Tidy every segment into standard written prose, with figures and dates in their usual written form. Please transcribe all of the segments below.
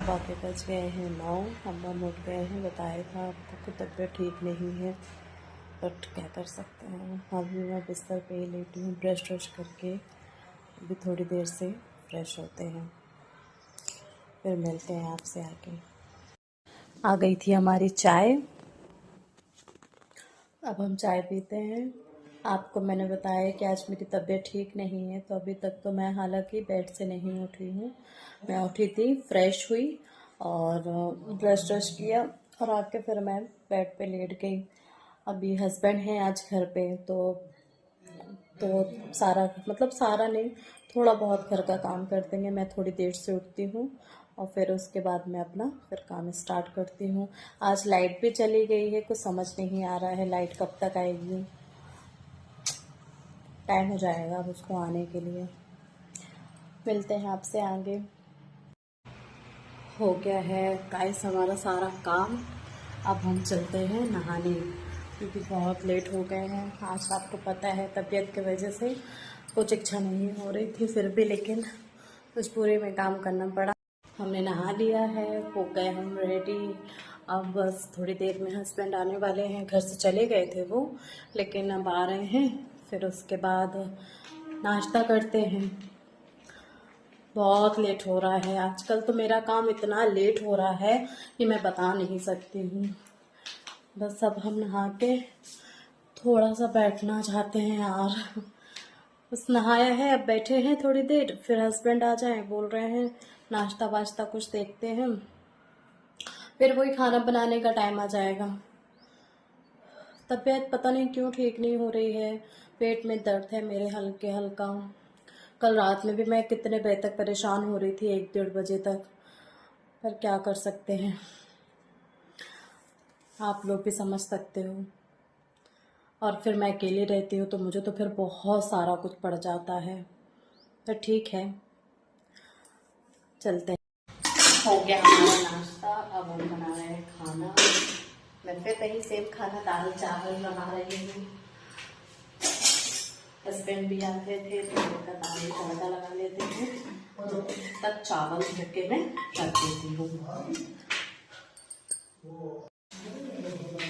बाकी बज गए हैं 9। हम उठ गए हैं, बताया था आपको कि तबीयत ठीक नहीं है, बट क्या कर सकते हैं। अभी मैं बिस्तर पे ही लेटी हूँ, ब्रश व्रश करके अभी थोड़ी देर से फ्रेश होते हैं, फिर मिलते हैं आपसे आके। आ गई थी हमारी चाय, अब हम चाय पीते हैं। आपको मैंने बताया कि आज मेरी तबीयत ठीक नहीं है, तो अभी तक तो मैं हालांकि बेड से नहीं उठी हूँ। मैं उठी थी, फ्रेश हुई और ब्रश व्रश किया और आके फिर मैं बेड पे लेट गई। अभी हस्बैंड हैं आज घर पे, तो सारा मतलब सारा नहीं, थोड़ा बहुत घर का काम कर देंगे। मैं थोड़ी देर से उठती हूँ और फिर उसके बाद मैं अपना फिर काम स्टार्ट करती हूँ। आज लाइट भी चली गई है, कुछ समझ नहीं आ रहा है लाइट कब तक आएगी। टाइम हो जाएगा अब उसको आने के लिए। मिलते हैं आपसे आगे। हो गया है गाइस हमारा सारा काम, अब हम चलते हैं नहाने, क्योंकि बहुत लेट हो गए हैं। आज आपको पता है तबीयत की वजह से कुछ इच्छा नहीं हो रही थी, फिर भी लेकिन मजबूरी में काम करना पड़ा। हमने नहा लिया है, हो गए हम रेडी। अब बस थोड़ी देर में हस्बैंड आने वाले हैं, घर से चले गए थे वो, लेकिन अब आ रहे हैं। फिर उसके बाद नाश्ता करते हैं। बहुत लेट हो रहा है आजकल, तो मेरा काम इतना लेट हो रहा है कि मैं बता नहीं सकती हूँ। बस अब हम नहा के थोड़ा सा बैठना चाहते हैं यार। बस नहाया है, अब बैठे हैं थोड़ी देर, फिर हस्बैंड आ जाए, बोल रहे हैं नाश्ता वाश्ता कुछ देखते हैं, फिर वही खाना बनाने का टाइम आ जाएगा। तबीयत पता नहीं क्यों ठीक नहीं हो रही है, पेट में दर्द है मेरे हल्के हल्का। कल रात में भी मैं कितने बजे तक परेशान हो रही थी, 1-1:30 बजे तक, पर क्या कर सकते हैं, आप लोग भी समझ सकते हो। और फिर मैं अकेली रहती हूँ तो मुझे तो फिर बहुत सारा कुछ पड़ जाता है, तो ठीक है चलते हैं। हो गया हमारा नाश्ता, अब हम बना रहे हैं खाना। मैं फिर कहीं सेम खाना दाल चावल बना रही हूँ। हस्बैंड भी आते थे तो उनका दाल में तड़का लगा लेते थे, तो तब चावल धोके में रख देती हूँ।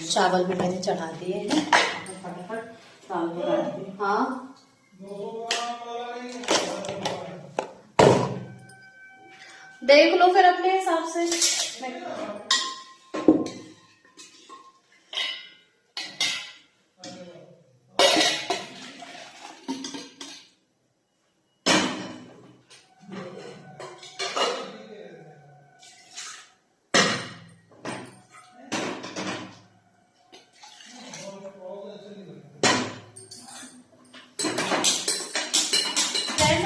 चावल भी मैंने चढ़ा दिए हैं, फटाफट दाल बनाती हूँ। हाँ देख लो फिर अपने हिसाब से।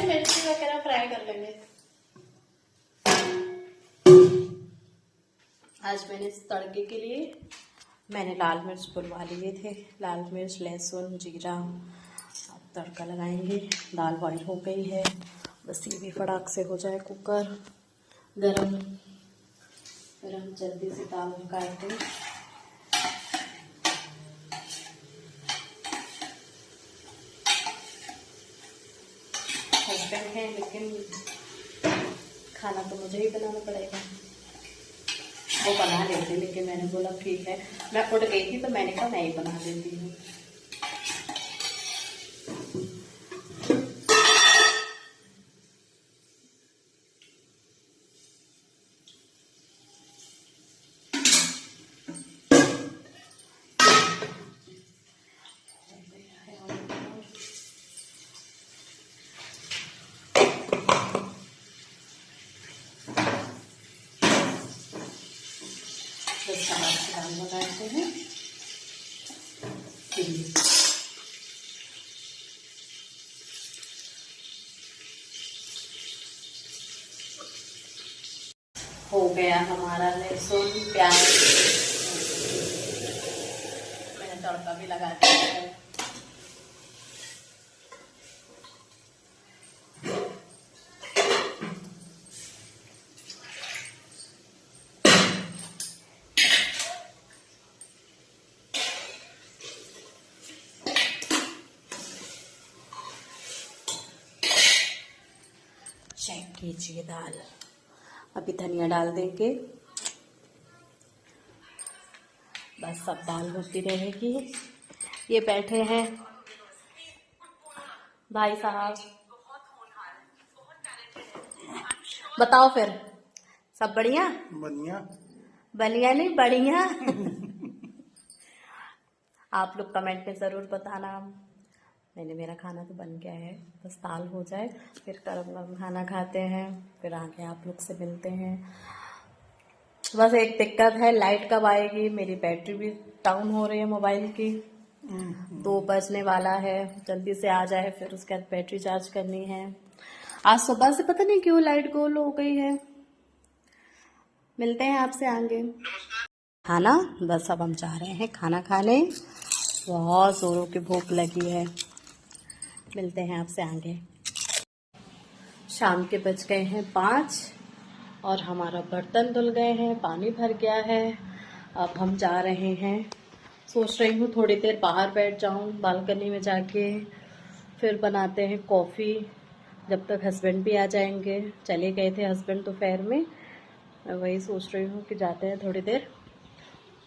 मिर्ची वगैरह फ्राई कर लेंगे। आज मैंने इस तड़के के लिए मैंने लाल मिर्च बुलवा लिए थे, लाल मिर्च लहसुन जीरा। अब तड़का लगाएंगे। दाल बॉईल हो गई है, बस ये भी फटाक से हो जाए कुकर गरम, फिर हम जल्दी से दाल निकाल दें। हस्बैंड है लेकिन खाना तो मुझे ही बनाना पड़ेगा। वो बना लेते, लेकिन मैंने बोला ठीक है, मैं उठ गई थी तो मैंने कहा मैं ही बना देती हूँ। दाल बनाते हैं। हो गया हमारा लहसुन प्याज, मैंने तड़का भी लगा दिया है। चेक कीजिए दाल, अभी धनिया डाल देंगे, बस सब दाल होती रहेगी। ये बैठे हैं भाई साहब, बताओ फिर सब बढ़िया? बढ़िया बढ़िया नहीं बढ़िया। आप लोग कमेंट में ज़रूर बताना। मेरा खाना तो बन गया है, बस दाल हो जाए फिर गरम गरम खाना खाते हैं, फिर आके आप लोग से मिलते हैं। बस एक दिक्कत है, लाइट कब आएगी, मेरी बैटरी भी डाउन हो रही है मोबाइल की। 2 बजने वाला है, जल्दी से आ जाए, फिर उसके बाद बैटरी चार्ज करनी है। आज सुबह से पता नहीं क्यों लाइट गोल हो गई है। मिलते हैं आपसे आगे। खाना बस अब हम जा रहे हैं खाना खाने, बहुत जोरों की भूख लगी है। मिलते हैं आपसे आगे। शाम के बज गए हैं 5 और हमारा बर्तन धुल गए हैं, पानी भर गया है। अब हम जा रहे हैं, सोच रही हूँ थोड़ी देर बाहर बैठ जाऊँ बालकनी में जाके, फिर बनाते हैं कॉफ़ी, जब तक हस्बैंड भी आ जाएंगे। चले गए थे हस्बैंड दोपहर में, मैं वही सोच रही हूँ कि जाते हैं थोड़ी देर।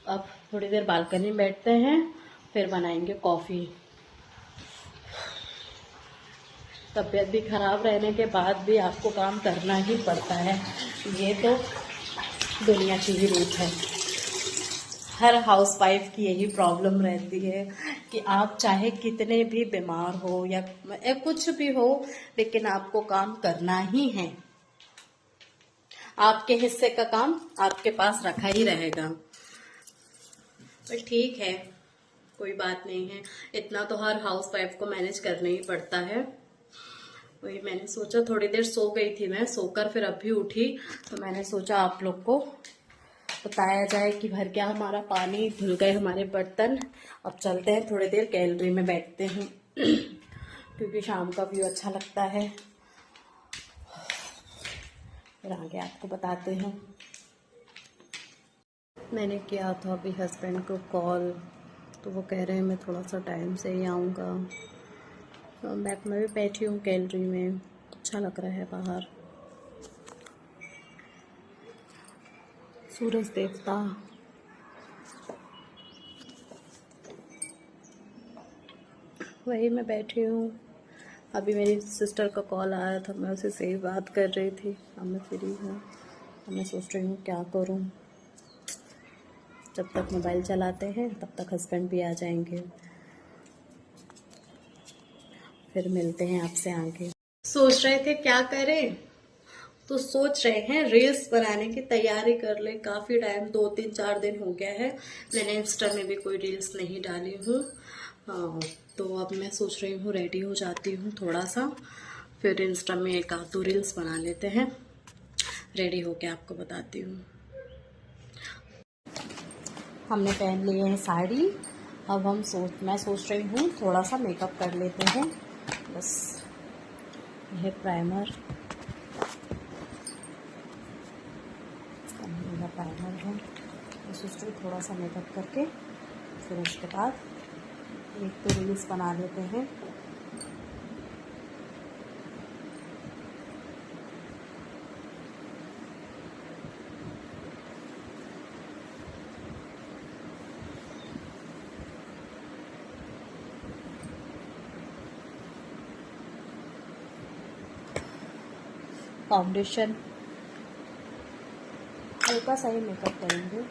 अब थोड़ी देर बालकनी में बैठते हैं, फिर बनाएंगे कॉफ़ी। तबीयत भी खराब रहने के बाद भी आपको काम करना ही पड़ता है, ये तो दुनिया की ही रीत है। हर हाउसवाइफ की यही प्रॉब्लम रहती है कि आप चाहे कितने भी बीमार हो या कुछ भी हो, लेकिन आपको काम करना ही है। आपके हिस्से का काम आपके पास रखा ही रहेगा। पर ठीक है, कोई बात नहीं है, इतना तो हर हाउसवाइफ को मैनेज करना ही पड़ता है। वही मैंने सोचा, थोड़ी देर सो गई थी मैं, सोकर फिर अभी उठी तो मैंने सोचा आप लोग को बताया जाए कि भर गया हमारा पानी, धुल गए हमारे बर्तन। अब चलते हैं थोड़ी देर गैलरी में बैठते हैं क्योंकि शाम का व्यू अच्छा लगता है। फिर आगे आपको बताते हैं। मैंने किया था अभी हस्बैंड को कॉल, तो वो कह रहे हैं मैं थोड़ा सा टाइम से ही आऊँगा। मैं भी बैठी हूँ गैलरी में, अच्छा लग रहा है बाहर, सूरज देवता। वही मैं बैठी हूँ। अभी मेरी सिस्टर का कॉल आया था, मैं उसे से ही बात कर रही थी। अब मैं फ्री हूँ, अब मैं सोच रही हूँ क्या करूँ। जब तक मोबाइल चलाते हैं तब तक हस्बैंड भी आ जाएंगे, फिर मिलते हैं आपसे आगे। सोच रहे थे क्या करें, तो सोच रहे हैं रील्स बनाने की तैयारी कर ले। काफ़ी टाइम, 2-3-4 दिन हो गया है, मैंने इंस्टा में भी कोई रील्स नहीं डाली हूँ। तो अब मैं सोच रही हूँ रेडी हो जाती हूँ थोड़ा सा, फिर इंस्टा में 1-2 रील्स बना लेते हैं। रेडी होके आपको बताती हूँ। हमने पहन लिए हैं साड़ी, अब मैं सोच रही हूँ थोड़ा सा मेकअप कर लेते हैं। बस यह प्राइमर है, मैं सोच रही हूँ थोड़ा सा मेकअप करके फिर उसके बाद एक तो रील्स बना लेते हैं। फाउंडेशन हल्का सा ही मेकअप करेंगे।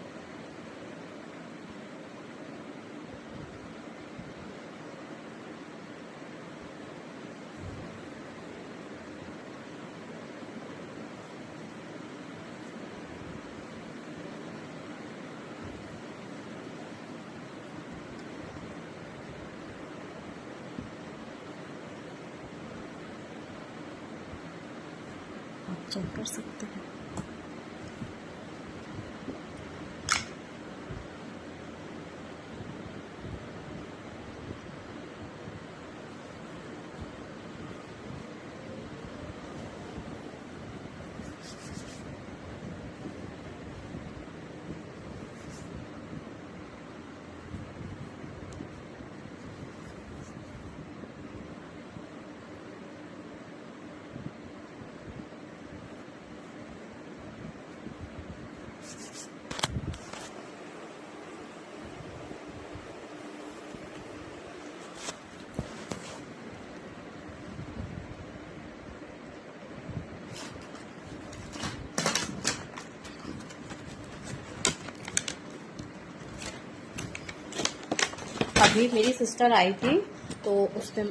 आप चेक कर सकते हैं। अभी मेरी सिस्टर आई थी तो उसने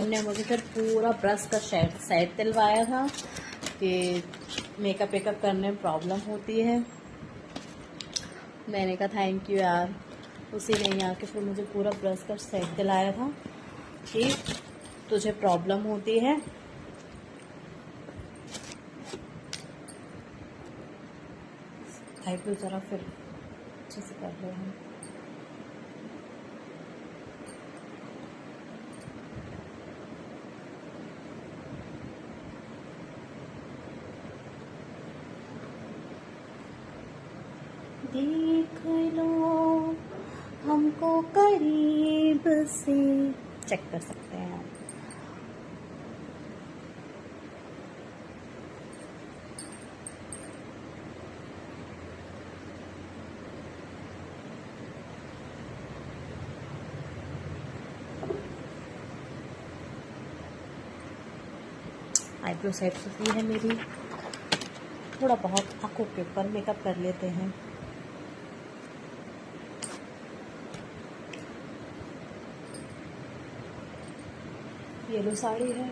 उनने मुझे फिर पूरा ब्रश का सेट दिलवाया था कि मेकअप वेकअप करने में प्रॉब्लम होती है। मैंने कहा थैंक यू यार, उसी ने यहाँ के फिर मुझे पूरा ब्रश का सेट दिलाया था कि तुझे प्रॉब्लम होती है। आईब्रो ज़रा फिर अच्छे से कर रहे हैं। देख लो हमको करीब से, चेक कर सकते हैं आप। आईब्रो सेट होती है मेरी, थोड़ा बहुत आंखों के ऊपर मेकअप कर लेते हैं। येलो साड़ी है,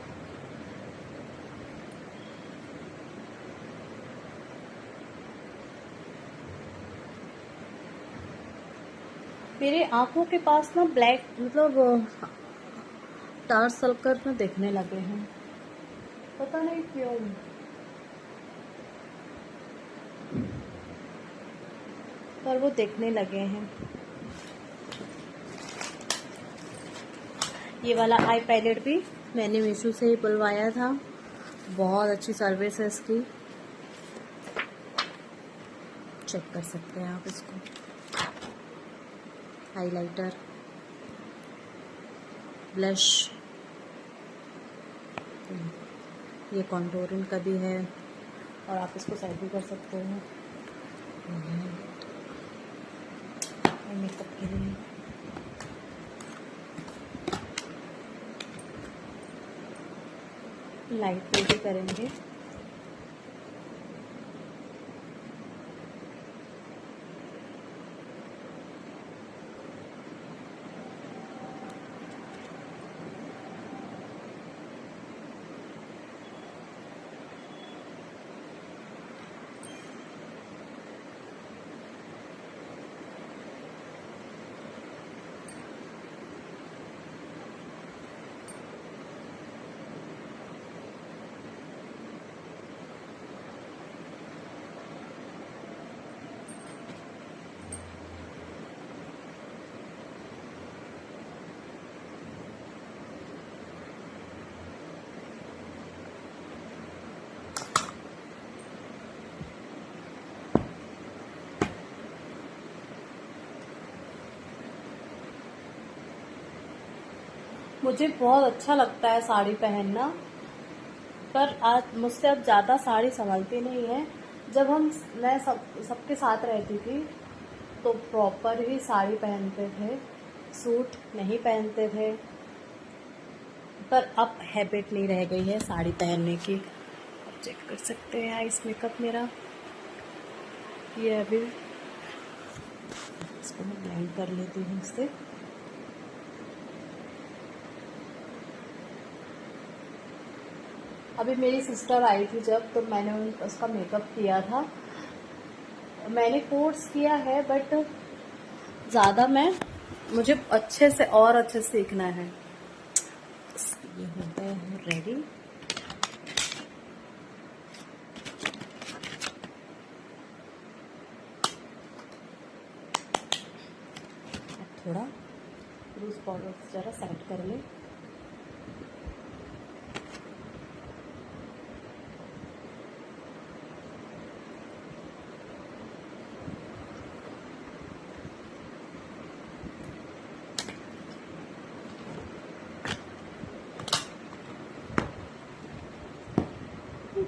मेरे आंखों के पास ना ब्लैक मतलब डार्क सर्कल में दिखने लगे हैं, पता नहीं क्यों। पर वो दिखने लगे हैं। ये वाला आई पैलेट भी मैंने मीशो से ही बुलवाया था, बहुत अच्छी सर्विस है इसकी, चेक कर सकते हैं आप इसको। हाइलाइटर, ब्लश, ये कॉन्टोरिंग का भी है और आप इसको साइड भी कर सकते हो मेकअप के लिए। लाइट पे भी करेंगे। मुझे बहुत अच्छा लगता है साड़ी पहनना, पर आज मुझसे अब ज़्यादा साड़ी संभलती नहीं है। जब मैं सबके साथ रहती थी तो प्रॉपर ही साड़ी पहनते थे, सूट नहीं पहनते थे। पर अब हैबिट नहीं रह गई है साड़ी पहनने की। आप चेक कर सकते हैं आइस मेकअप मेरा, ये अभी इसको मैं ब्लेंड कर लेती हूँ इससे। अभी मेरी सिस्टर आई थी जब, तो मैंने उसका मेकअप किया था। मैंने कोर्स किया है बट ज़्यादा मुझे अच्छे से और अच्छे से सीखना है। ये हो गए हैं रेडी। थोड़ा लूज पाउडर ज़रा सेट कर लें।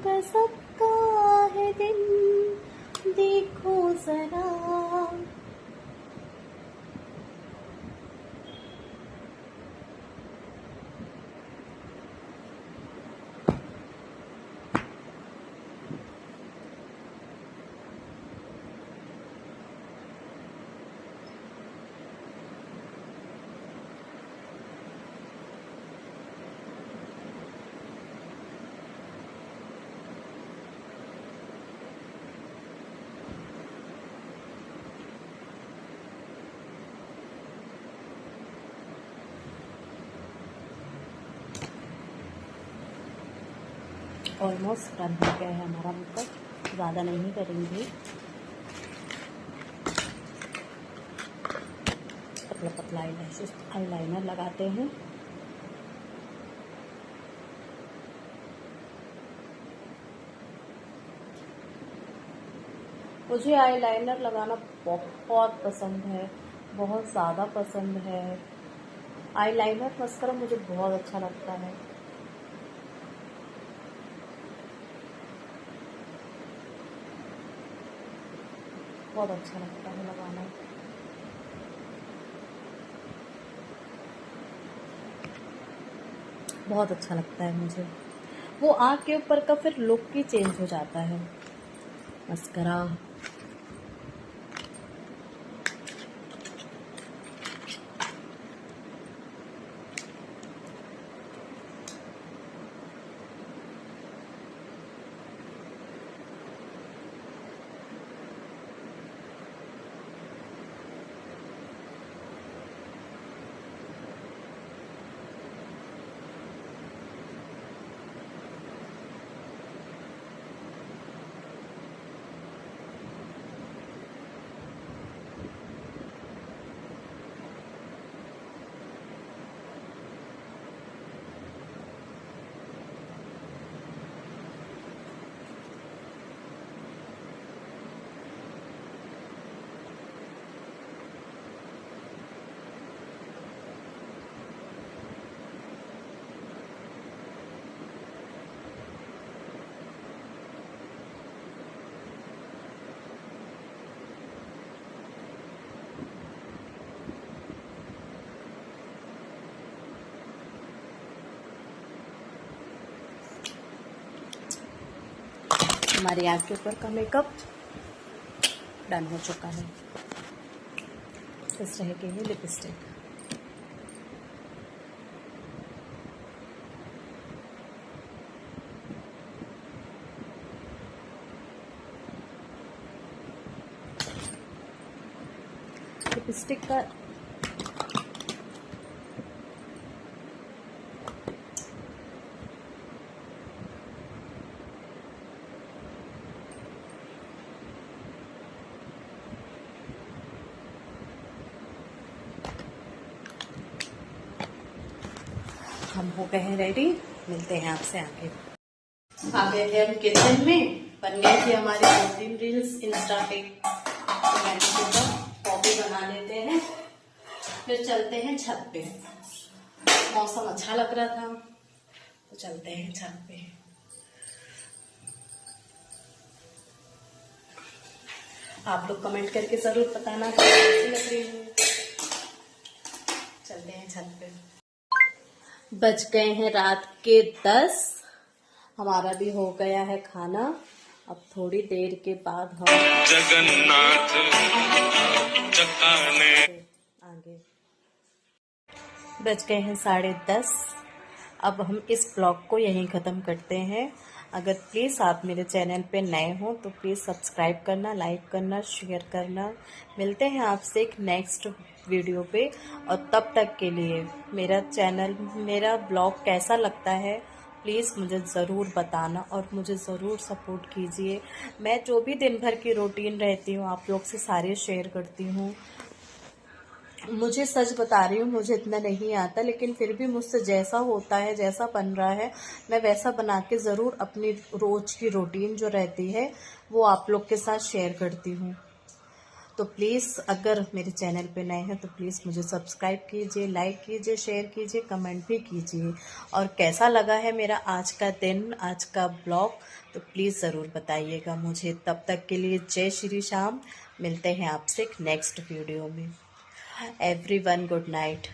गज़ब का है दिन देखो जरा, ऑलमोस्ट डन हो गया है हमारा मेकअप, ज़्यादा नहीं करेंगे, पतला पतला आईलाइनर लगाते हैं। मुझे आईलाइनर लगाना बहुत पसंद है, बहुत ज़्यादा पसंद है। आईलाइनर मस्करा मुझे बहुत अच्छा लगता है। बहुत अच्छा लगता है लगाना। बहुत अच्छा लगता है मुझे। वो आँख के ऊपर का फिर लुक ही चेंज हो जाता है मस्करा। हमारी आँख के ऊपर का मेकअप डन हो चुका है। इस तरह की है लिपस्टिक। लिपस्टिक का हम हो गए हैं रेडी, मिलते हैं आपसे आगे। आ गए थे हम किचन में, बन गई थी हमारी 2-3 रील्स इंस्टा पे। तो मैंने सोचा कॉफी बना लेते हैं, फिर चलते हैं छत पे। मौसम अच्छा लग रहा था तो चलते हैं छत पे। आप लोग कमेंट करके जरूर बताना कैसी लग रही है। चलते हैं छत पे। बज गए हैं रात के 10। हमारा भी हो गया है खाना। अब थोड़ी देर के बाद हम जगन्नाथ आगे। बज गए हैं 10:30। अब हम इस ब्लॉग को यहीं ख़त्म करते हैं। अगर प्लीज़ आप मेरे चैनल पे नए हो तो प्लीज़ सब्सक्राइब करना, लाइक करना, शेयर करना। मिलते हैं आपसे एक नेक्स्ट वीडियो पे, और तब तक के लिए मेरा ब्लॉग कैसा लगता है प्लीज़ मुझे ज़रूर बताना और मुझे ज़रूर सपोर्ट कीजिए। मैं जो भी दिन भर की रूटीन रहती हूँ आप लोग से सारे शेयर करती हूँ। मुझे सच बता रही हूँ, मुझे इतना नहीं आता, लेकिन फिर भी मुझसे जैसा होता है, जैसा बन रहा है, मैं वैसा बना के ज़रूर अपनी रोज़ की रूटीन जो रहती है वो आप लोग के साथ शेयर करती हूँ। तो प्लीज़ अगर मेरे चैनल पे नए हैं तो प्लीज़ मुझे सब्सक्राइब कीजिए, लाइक कीजिए, शेयर कीजिए, कमेंट भी कीजिए। और कैसा लगा है मेरा आज का दिन, आज का ब्लॉग, तो प्लीज़ ज़रूर बताइएगा मुझे। तब तक के लिए जय श्री श्याम। मिलते हैं आपसे एक नेक्स्ट वीडियो में। Everyone good night.